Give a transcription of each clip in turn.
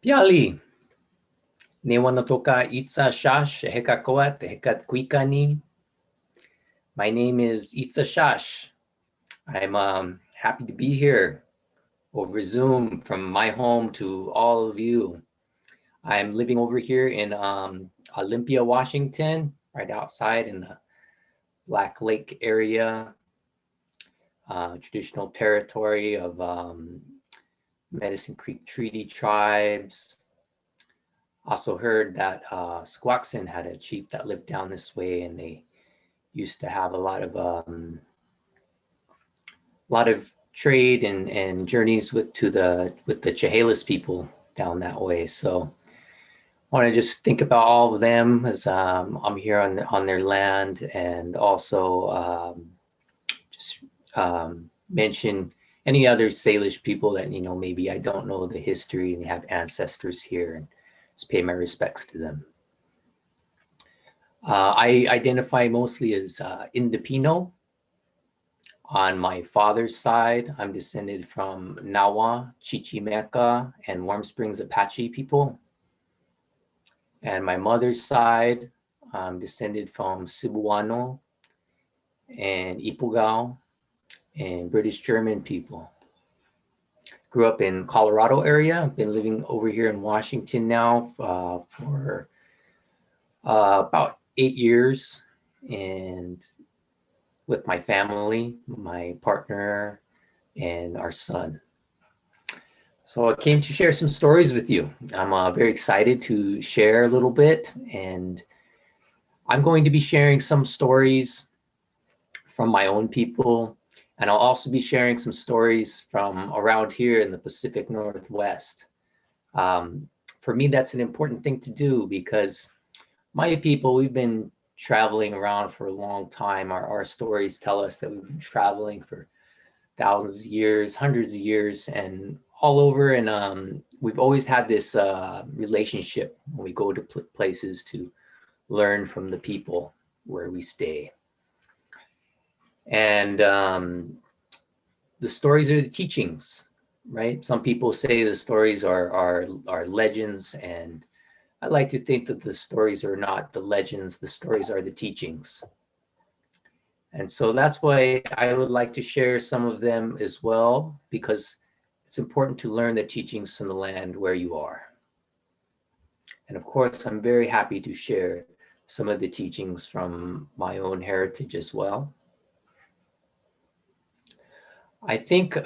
Piali, ne wanatoka Itsa Shash, hekakoat, hekat kuikani. My name is Itsa Shash. I'm happy to be here over Zoom from my home to all of you. I'm living over here in Olympia, Washington, right outside in the Black Lake area, traditional territory of Medicine Creek Treaty Tribes. Also heard that Squaxin had a chief that lived down this way, and they used to have a lot of trade and journeys with the Chehalis people down that way. So I want to just think about all of them as I'm here on their land, and also just mention any other Salish people that maybe I don't know the history and have ancestors here, and just pay my respects to them. I identify mostly as Indepino. On my father's side, I'm descended from Nahua, Chichimeca, and Warm Springs Apache people. And my mother's side, I'm descended from Cebuano and Ipugao and British German people. Grew up in Colorado area. I've been living over here in Washington now for about 8 years, and with my family, my partner, and our son. So I came to share some stories with you. I'm very excited to share a little bit, and I'm going to be sharing some stories from my own people, and I'll also be sharing some stories from around here in the Pacific Northwest. For me, that's an important thing to do because my people, we've been traveling around for a long time. Our stories tell us that we've been traveling for thousands of years, hundreds of years, and all over. And we've always had this relationship when we go to places to learn from the people where we stay. And the stories are the teachings, right? Some people say the stories are legends, and I like to think that the stories are not the legends, the stories are the teachings. And so that's why I would like to share some of them as well, because it's important to learn the teachings from the land where you are. And of course, I'm very happy to share some of the teachings from my own heritage as well. I think as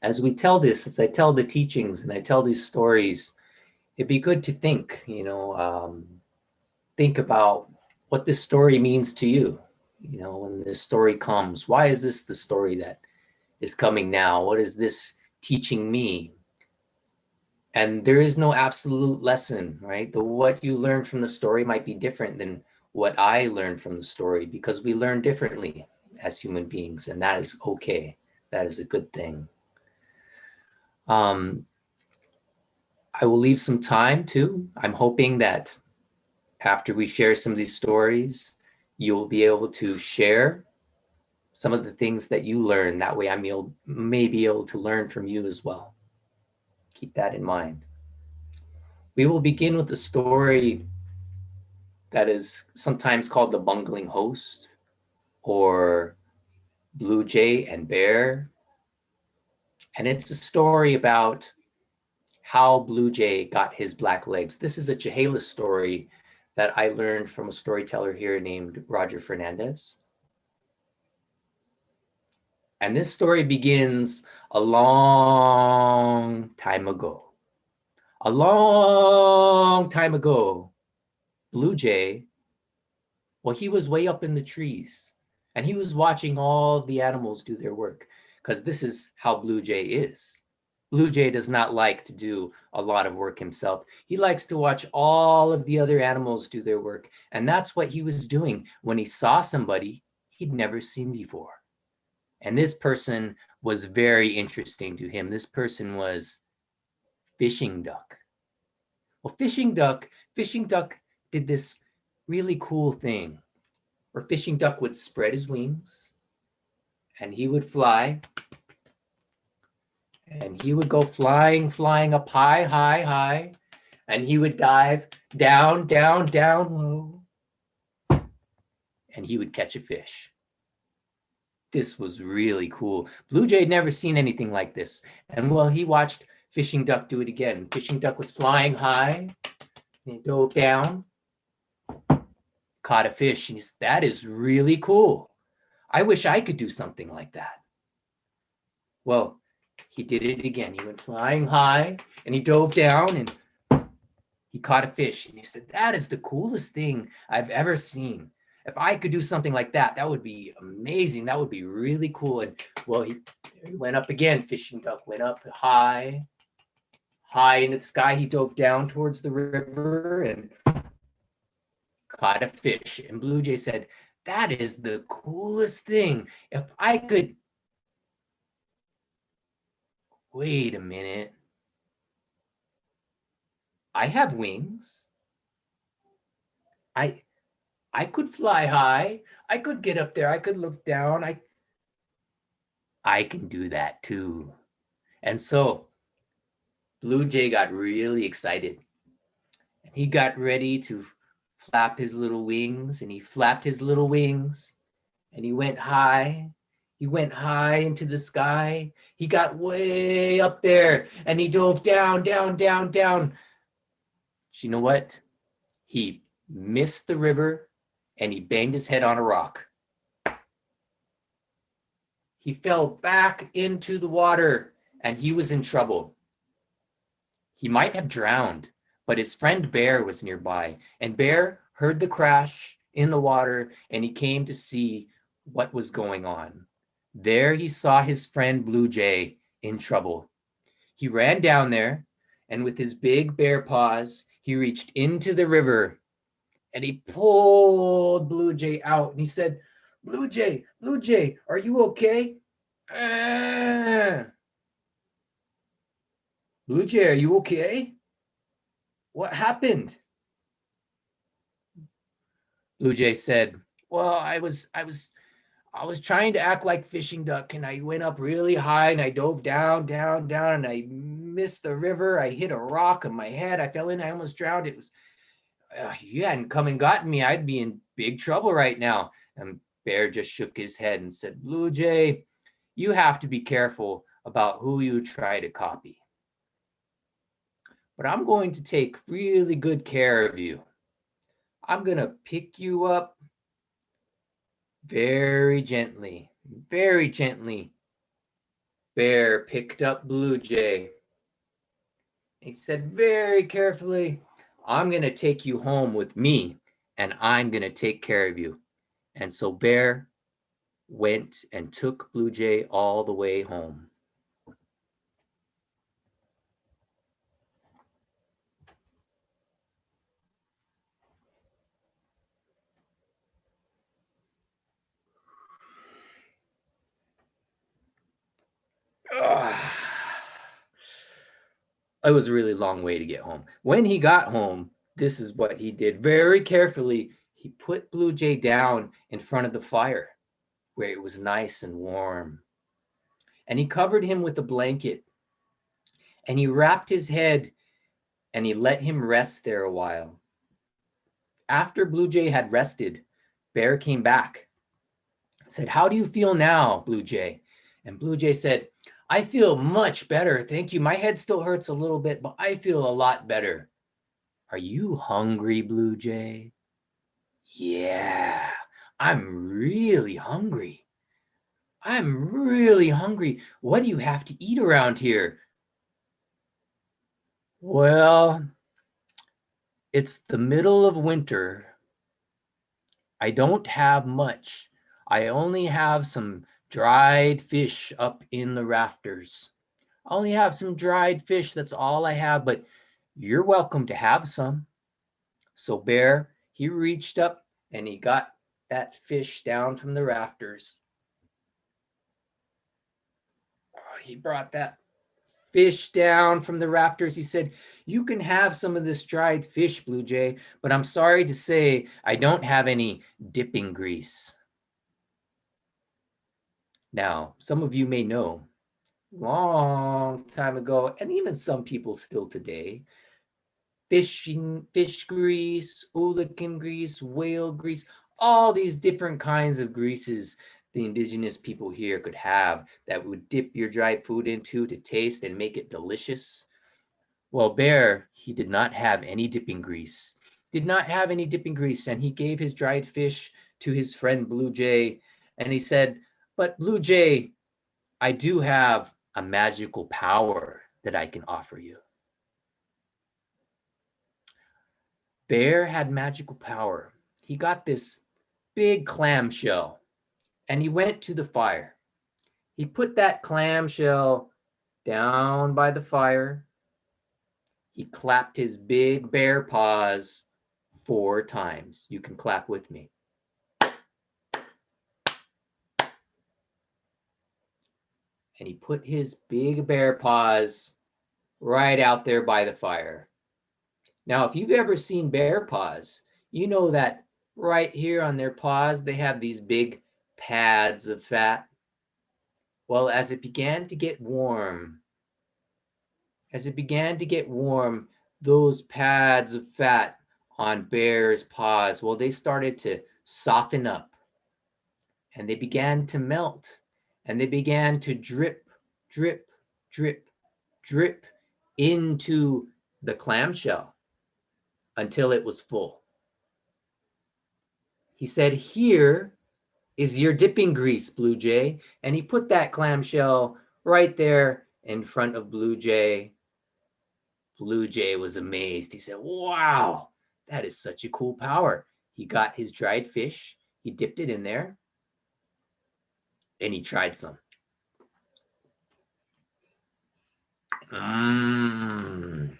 I tell the teachings and I tell these stories, it'd be good to think, think about what this story means to you. When this story comes, why is this the story that is coming now? What is this teaching me? And there is no absolute lesson, right? What you learn from the story might be different than what I learned from the story, because we learn differently as human beings, and that is okay. That is a good thing. I will leave some time too. I'm hoping that after we share some of these stories, you'll be able to share some of the things that you learn. That way I may be able to learn from you as well. Keep that in mind. We will begin with a story that is sometimes called the bungling host, or Blue Jay and Bear. And it's a story about how Blue Jay got his black legs. This is a Chehalis story that I learned from a storyteller here named Roger Fernandez. And this story begins a long time ago. A long time ago, Blue Jay, well, he was way up in the trees, and he was watching all of the animals do their work, because this is how Blue Jay is. Blue Jay does not like to do a lot of work himself. He likes to watch all of the other animals do their work. And that's what he was doing when he saw somebody he'd never seen before. And this person was very interesting to him. This person was Fishing Duck. Well, Fishing Duck did this really cool thing where Fishing Duck would spread his wings and he would fly And he would go flying up high, high, high. And he would dive down, down, down low. And he would catch a fish. This was really cool. Blue Jay had never seen anything like this. And well, he watched Fishing Duck do it again. Fishing Duck was flying high. And he dove down, caught a fish. And he said, that is really cool. I wish I could do something like that. Well, he did it again. He went flying high and he dove down and he caught a fish. And he said, that is the coolest thing I've ever seen. If I could do something like that, that would be amazing. That would be really cool. And well, he went up again. Fishing Duck went up high, high into the sky. He dove down towards the river and caught a fish. And Blue Jay said, that is the coolest thing. If I could, wait a minute. I have wings. I could fly high. I could get up there. I could look down. I can do that too. And so Blue Jay got really excited. And he got ready to flap his little wings, and he flapped his little wings, and he went high. He went high into the sky. He got way up there, and he dove down, down, down, down. But you know what? He missed the river, and he banged his head on a rock. He fell back into the water, and he was in trouble. He might have drowned, but his friend Bear was nearby, and Bear heard the crash in the water, and he came to see what was going on. There he saw his friend Blue Jay in trouble. He ran down there, and with his big bear paws, he reached into the river, and he pulled Blue Jay out, and he said, Blue Jay, are you okay? Blue Jay, are you okay? What happened? Blue Jay said, well, I was trying to act like Fishing Duck, and I went up really high, and I dove down, down, down, and I missed the river. I hit a rock on my head. I fell in. I almost drowned. It was, if you hadn't come and gotten me, I'd be in big trouble right now. And Bear just shook his head and said, Blue Jay, you have to be careful about who you try to copy. But I'm going to take really good care of you. I'm going to pick you up very gently, very gently. Bear picked up Blue Jay. He said very carefully, I'm going to take you home with me, and I'm going to take care of you. And so Bear went and took Blue Jay all the way home. It was a really long way to get home. When he got home, this is what he did. Very carefully, he put Blue Jay down in front of the fire where it was nice and warm. And he covered him with a blanket. And he wrapped his head and he let him rest there a while. After Blue Jay had rested, Bear came back. Said, how do you feel now, Blue Jay? And Blue Jay said, I feel much better. Thank you. My head still hurts a little bit, but I feel a lot better. Are you hungry, Blue Jay? Yeah, I'm really hungry. I'm really hungry. What do you have to eat around here? Well, it's the middle of winter. I don't have much. I only have some dried fish up in the rafters. I only have some dried fish. That's all I have, but you're welcome to have some. So Bear, he reached up and he got that fish down from the rafters. He brought that fish down from the rafters. He said, you can have some of this dried fish, Blue Jay, but I'm sorry to say I don't have any dipping grease. Now, some of you may know long time ago, and even some people still today, fish grease, oolican grease, whale grease, all these different kinds of greases the indigenous people here could have that would dip your dried food into to taste and make it delicious. Well, Bear, he did not have any dipping grease, and he gave his dried fish to his friend Blue Jay, and he said, "But Blue Jay, I do have a magical power that I can offer you." Bear had magical power. He got this big clamshell and he went to the fire. He put that clamshell down by the fire. He clapped his big bear paws 4 times. You can clap with me. And he put his big bear paws right out there by the fire. Now, if you've ever seen bear paws, you know that right here on their paws, they have these big pads of fat. Well, as it began to get warm, those pads of fat on bear's paws, well, they started to soften up and they began to melt and they began to drip, drip, drip, drip into the clamshell until it was full. He said, "Here is your dipping grease, Blue Jay." And he put that clamshell right there in front of Blue Jay. Blue Jay was amazed. He said, "Wow, that is such a cool power." He got his dried fish, he dipped it in there, and he tried some. Mmm.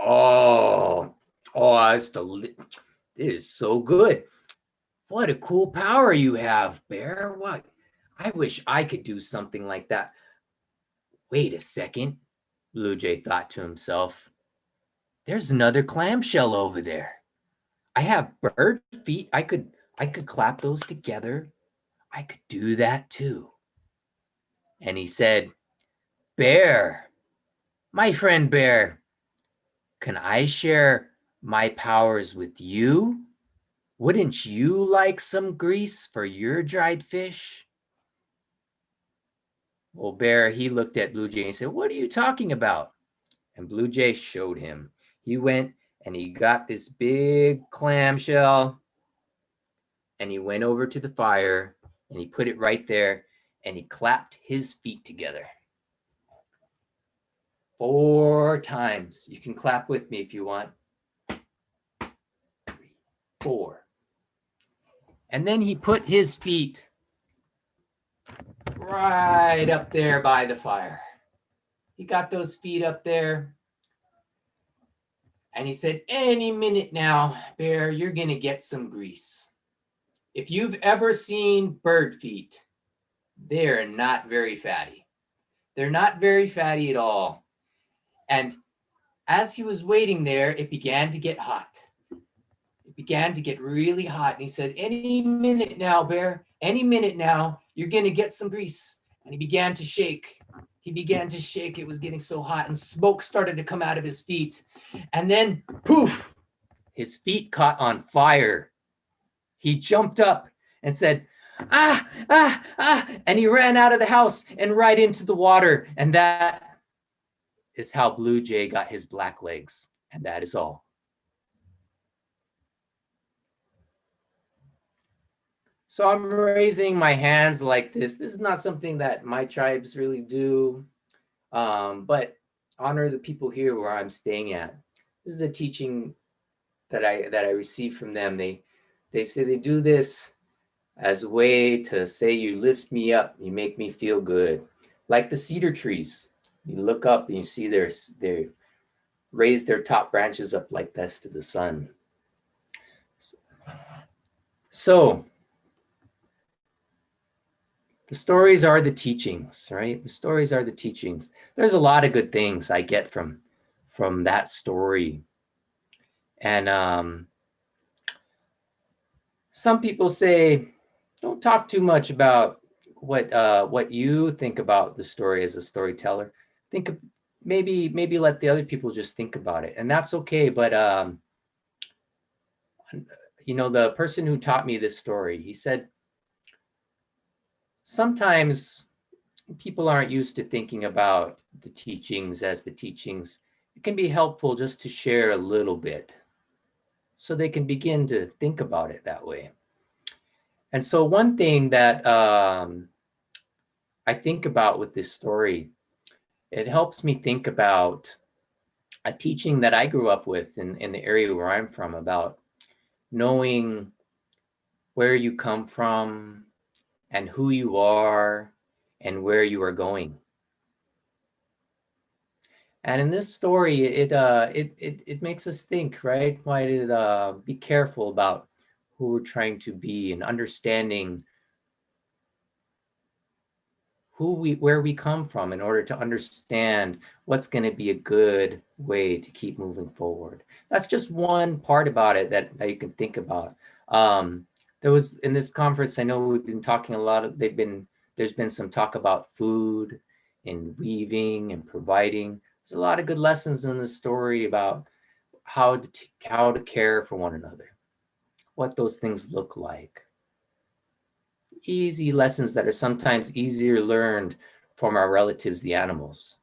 Oh, it is so good. What a cool power you have, Bear. What? I wish I could do something like that. Wait a second, Blue Jay thought to himself. There's another clamshell over there. I have bird feet. I could clap those together. I could do that too. And he said, "Bear, my friend Bear, can I share my powers with you? Wouldn't you like some grease for your dried fish?" Well, Bear, he looked at Blue Jay and said, "What are you talking about?" And Blue Jay showed him. He went and he got this big clamshell and he went over to the fire and he put it right there and he clapped his feet together 4 times. You can clap with me if you want. 3, 4. And then he put his feet right up there by the fire. He got those feet up there. And he said, "Any minute now, Bear, you're going to get some grease." If you've ever seen bird feet, they're not very fatty. They're not very fatty at all. And as he was waiting there, it began to get hot. It began to get really hot. And he said, "Any minute now, Bear, any minute now, you're going to get some grease." And he began to shake. He began to shake. It was getting so hot, and smoke started to come out of his feet. And then, poof, his feet caught on fire. He jumped up and said, "Ah, ah, ah," and he ran out of the house and right into the water. And that is how Blue Jay got his black legs. And that is all. So I'm raising my hands like this. This is not something that my tribes really do, but honor the people here where I'm staying at. This is a teaching that I received from them. They say they do this as a way to say, "You lift me up, you make me feel good." Like the cedar trees, you look up and you see they raise their top branches up like this to the sun. So the stories are the teachings, right? The stories are the teachings. There's a lot of good things I get from that story. And some people say, don't talk too much about what you think about the story as a storyteller. Think of, maybe let the other people just think about it, and that's okay. But you know, the person who taught me this story, he said sometimes people aren't used to thinking about the teachings as the teachings. It can be helpful just to share a little bit so they can begin to think about it that way. And so one thing that I think about with this story, it helps me think about a teaching that I grew up with in the area where I'm from, about knowing where you come from and who you are and where you are going. And in this story, it makes us think, right? Why did be careful about who we're trying to be and understanding where we come from in order to understand what's going to be a good way to keep moving forward. That's just one part about it that you can think about. There was, in this conference, I know we've been talking a lot of, there's been some talk about food and weaving and providing. There's a lot of good lessons in the story about how to care for one another, what those things look like. Easy lessons that are sometimes easier learned from our relatives, the animals.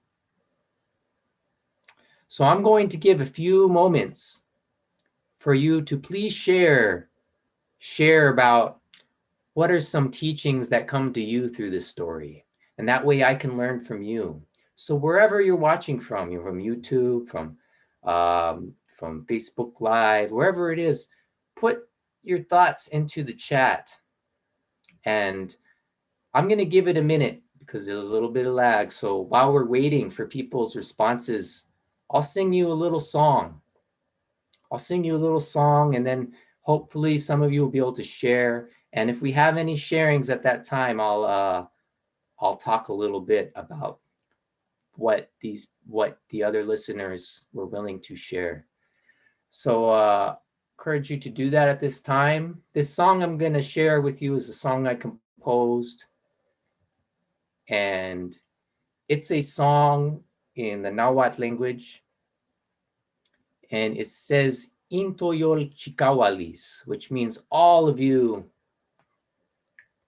So I'm going to give a few moments for you to please share about what are some teachings that come to you through this story. And that way I can learn from you. So wherever you're watching from, you're from YouTube, from Facebook Live, wherever it is, put your thoughts into the chat. And I'm going to give it a minute because there's a little bit of lag. So while we're waiting for people's responses, I'll sing you a little song. And then hopefully some of you will be able to share. And if we have any sharings at that time, I'll talk a little bit about what the other listeners were willing to share. So encourage you to do that at this time. This song I'm going to share with you is a song I composed, and it's a song in the Nahuatl language, and it says Intoyol Chikawalis, which means all of you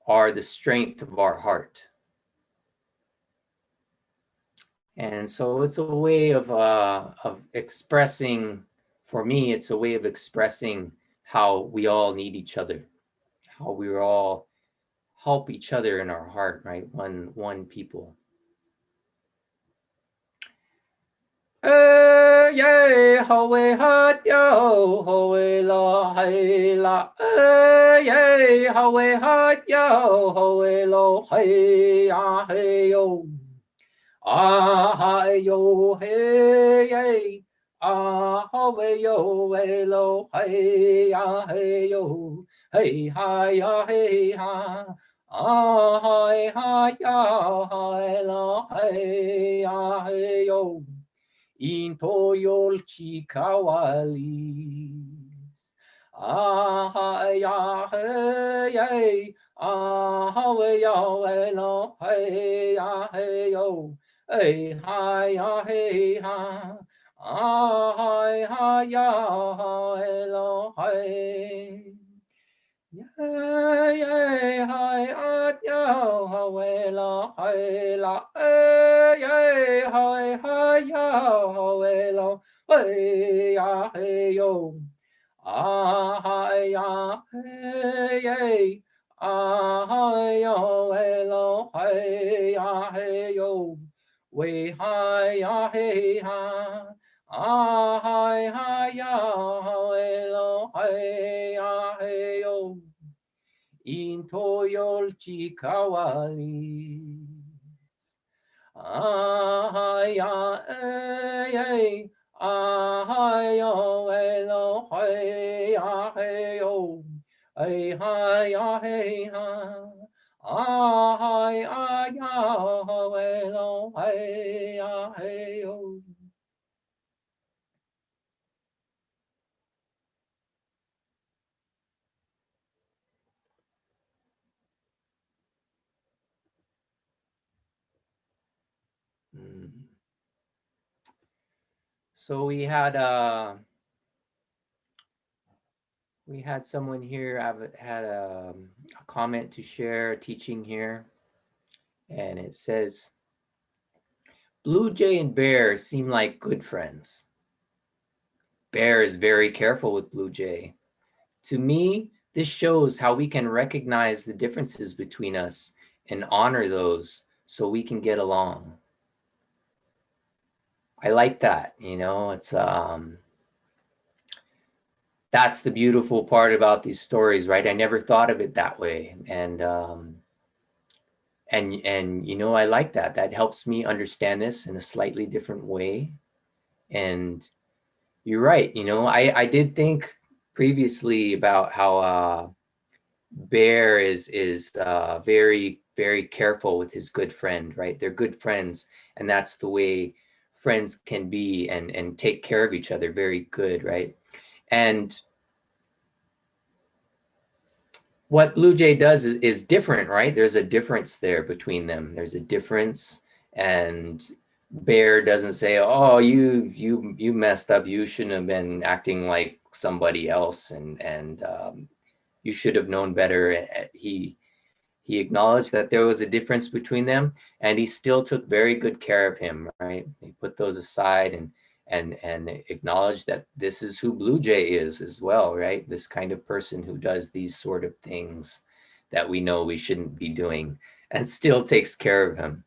are the strength of our heart. And so it's a way of expressing, for me, it's a way of expressing how we all need each other, how we all help each other in our heart, right? One people. Yay, howe hot yo, howe la hey la. Yay, howe hot yo, howe lo hey ya hey yo. Ah hey yo hey yay. Ah howe yo hey lo hey ya hey yo. Hey hi ya hey ha. Ah hi hi ya hey lo hey ya hey yo. Intoyol Chikawalis. Ah, ya, hey, ah, ya, no, hey, ya, hey, yo, hey, hi, ya, hey, ha, ah, ya, hello, hey. Yay, yay, hi, at yo, hawe la, hey la, yay, hi, hi, yo, hawe la, hey ya, hey yo, ah, hi, ya, hey, yay, ah, hi, yo, hey lo, hey ya, hey yo, way, hi, ya, hey ha. Ah, hi, hi, ya, hey lo, hey ya, hey yo. Intoyol Chikawalis. Ah, ya, ay, ah, yo, elo, hey, ya, hey, yo, ay, ha, ya, hey, ha. Ah, ya, ya, elo, hey, ya, hey, yo. So we had someone here had a comment to share, a teaching here, and it says, Blue Jay and Bear seem like good friends. Bear is very careful with Blue Jay. To me, this shows how we can recognize the differences between us and honor those so we can get along. I like that, you know, it's that's the beautiful part about these stories, right? I never thought of it that way. And you know, I like that. That helps me understand this in a slightly different way. And you're right, you know, I did think previously about how Bear is very, very careful with his good friend, right? They're good friends, and that's the way friends can be and take care of each other. Very good, right? And what Blue Jay does is different, right? There's a difference there between them. There's a difference, and Bear doesn't say, "Oh, you messed up. You shouldn't have been acting like somebody else, and you should have known better." He acknowledged that there was a difference between them, and he still took very good care of him, right? He put those aside and acknowledged that this is who Blue Jay is as well, right? This kind of person who does these sort of things that we know we shouldn't be doing, and still takes care of him.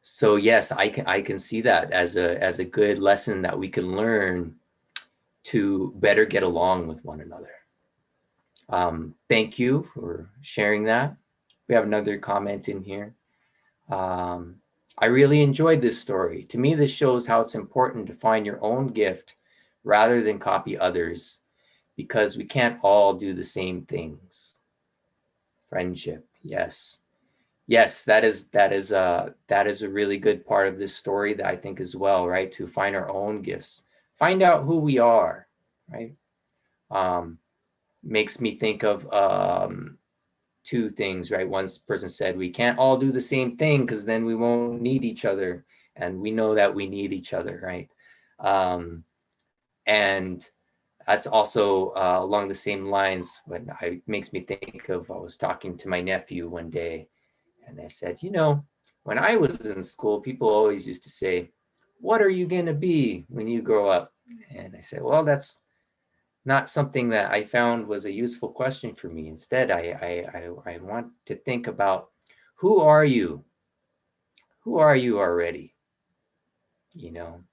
So yes, I can see that as a good lesson that we can learn to better get along with one another. Thank you for sharing that. We have another comment in here. I really enjoyed this story. To me, this shows how it's important to find your own gift rather than copy others, because we can't all do the same things. Friendship, yes. Yes, that is a really good part of this story that I think as well, right? To find our own gifts, find out who we are, right? Makes me think of two things, right? One person said we can't all do the same thing because then we won't need each other, and we know that we need each other, right? And that's also along the same lines. When it makes me think of, I was talking to my nephew one day, and I said, you know, when I was in school, people always used to say, "What are you gonna be when you grow up?" And I said, well, that's not something that I found was a useful question for me. Instead, I want to think about, who are you? Who are you already? You know,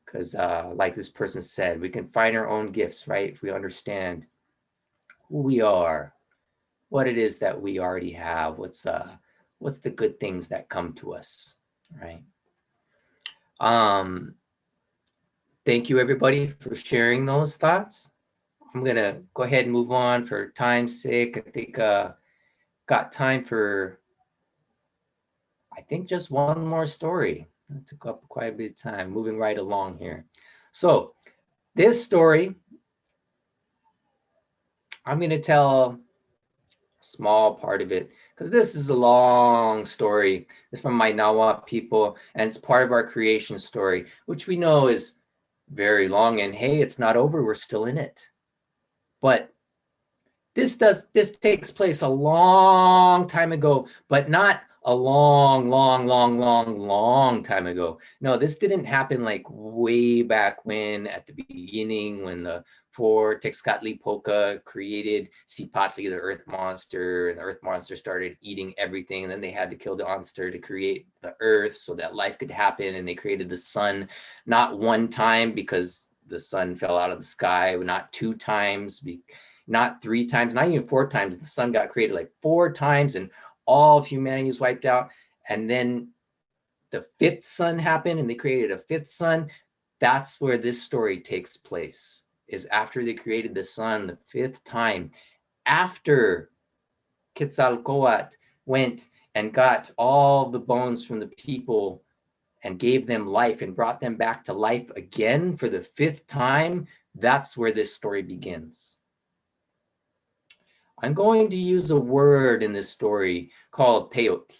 because like this person said, we can find our own gifts, right? If we understand who we are, what it is that we already have, what's the good things that come to us, right? Thank you everybody for sharing those thoughts. I'm gonna go ahead and move on for time's sake. I think got time for, I think, just one more story. That took up quite a bit of time, moving right along here. So this story, I'm gonna tell a small part of it because this is a long story. It's from my Nahua people, and it's part of our creation story, which we know is very long, and hey, it's not over, we're still in it. But this takes place a long time ago, but not a long time ago. No, this didn't happen like way back when, at the beginning, when the four Tezcatlipoca created Cipatli, the earth monster, and the earth monster started eating everything. And then they had to kill the monster to create the earth so that life could happen. And they created the sun, not one time because the sun fell out of the sky, not two times, not three times, not even four times. The sun got created like four times, and all of humanity is wiped out. And then the fifth sun happened, and they created a fifth sun. That's where this story takes place, is after they created the sun the fifth time, after Quetzalcoatl went and got all the bones from the people and gave them life and brought them back to life again for the fifth time. That's where this story begins. I'm going to use a word in this story called peyote.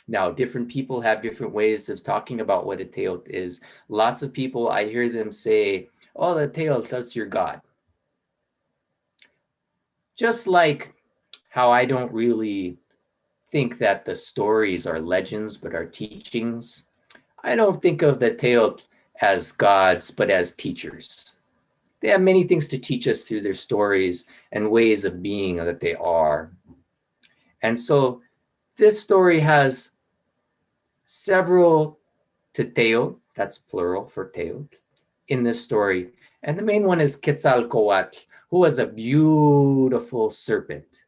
Now, different people have different ways of talking about what a teot is. Lots of people, I hear them say, oh, the teot, that's your God. Just like how I don't really think that the stories are legends, but are teachings. I don't think of the teot as gods, but as teachers. They have many things to teach us through their stories and ways of being that they are. And so this story has several teteo, that's plural for teot, in this story. And the main one is Quetzalcoatl, who was a beautiful serpent.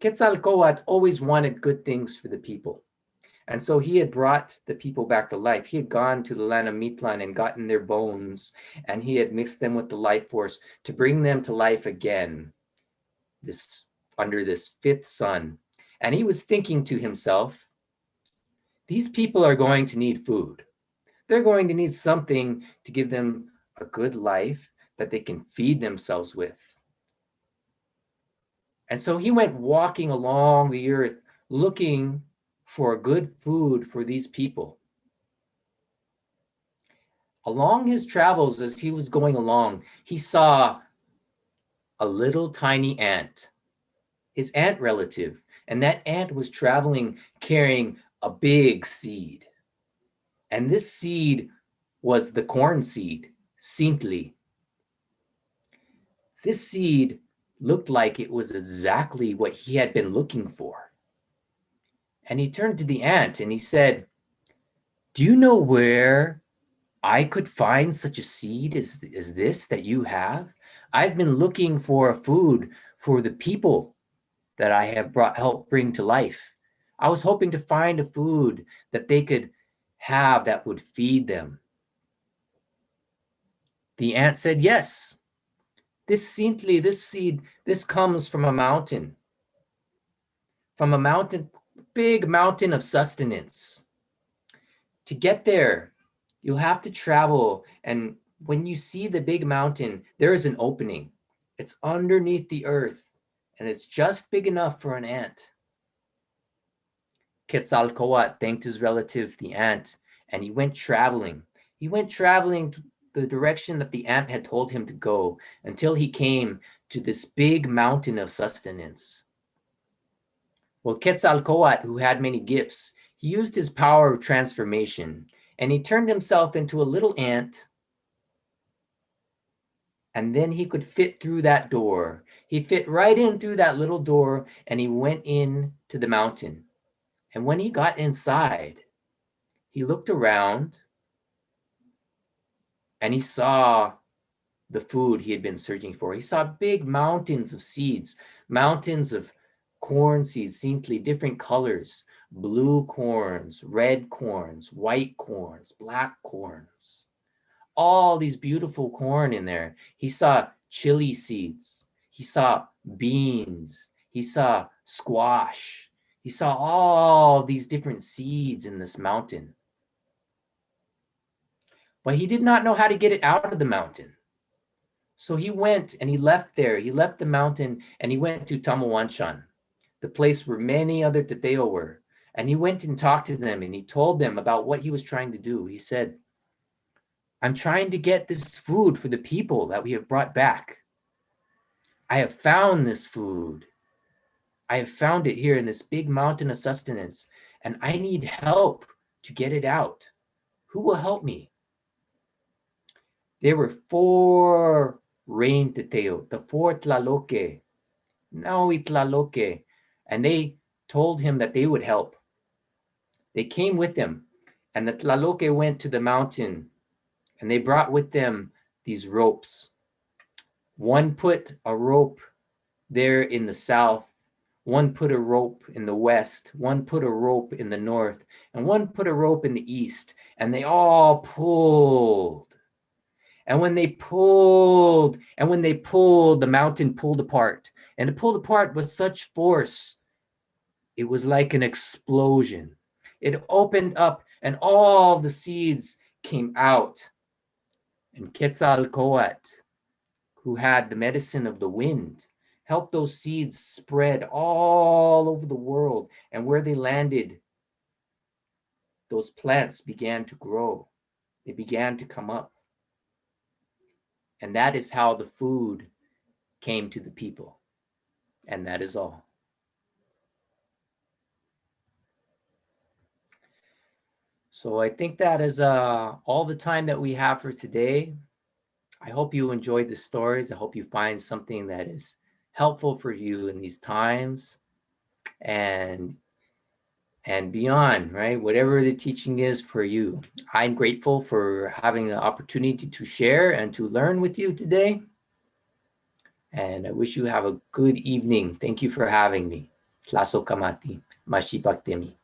Quetzalcoatl always wanted good things for the people. And so he had brought the people back to life. He had gone to the land of Mitlan and gotten their bones, and he had mixed them with the life force to bring them to life again, this under this fifth sun. And he was thinking to himself, these people are going to need food. They're going to need something to give them a good life that they can feed themselves with. And so he went walking along the earth looking for good food for these people. Along his travels, as he was going along, he saw a little tiny ant, his ant relative, and that ant was traveling carrying a big seed. And this seed was the corn seed, Sintli. This seed looked like it was exactly what he had been looking for. And he turned to the ant and he said, do you know where I could find such a seed as this that you have? I've been looking for a food for the people that I have helped bring to life. I was hoping to find a food that they could have that would feed them. The ant said, yes, this seed, this comes from a mountain, big mountain of sustenance. To get there, you'll have to travel, and when you see the big mountain, there is an opening. It's underneath the earth, and it's just big enough for an ant. Quetzalcoatl thanked his relative, the ant, and he went traveling. He went traveling to the direction that the ant had told him to go until he came to this big mountain of sustenance. Well, Quetzalcoatl, who had many gifts, he used his power of transformation, and he turned himself into a little ant, and then he could fit through that door. He fit right in through that little door, and he went in to the mountain. And when he got inside, he looked around, and he saw the food he had been searching for. He saw big mountains of seeds, mountains of corn seeds, seemingly different colors, blue corns, red corns, white corns, black corns, all these beautiful corn in there. He saw chili seeds. He saw beans. He saw squash. He saw all these different seeds in this mountain. But he did not know how to get it out of the mountain. So he went and he left there. He left the mountain and he went to Tamawanchan, the place where many other Teteo were. And he went and talked to them and he told them about what he was trying to do. He said, I'm trying to get this food for the people that we have brought back. I have found this food. I have found it here in this big mountain of sustenance, and I need help to get it out. Who will help me? There were 4 rain teteo, the 4 tlaloque, Naui tlaloque, and they told him that they would help. They came with him, and the tlaloque went to the mountain, and they brought with them these ropes. One put a rope there in the south, one put a rope in the west, one put a rope in the north, and one put a rope in the east, and they all pulled. And when they pulled, the mountain pulled apart. And it pulled apart with such force, it was like an explosion. It opened up and all the seeds came out. And Quetzalcoatl, who had the medicine of the wind, helped those seeds spread all over the world. And where they landed, those plants began to grow. They began to come up. And that is how the food came to the people. And that is all. So I think that is all the time that we have for today. I hope you enjoyed the stories. I hope you find something that is helpful for you in these times and beyond, right? Whatever the teaching is for you. I'm grateful for having the opportunity to share and to learn with you today. And I wish you have a good evening. Thank you for having me. Tlaso kamati. Mashipaktemi.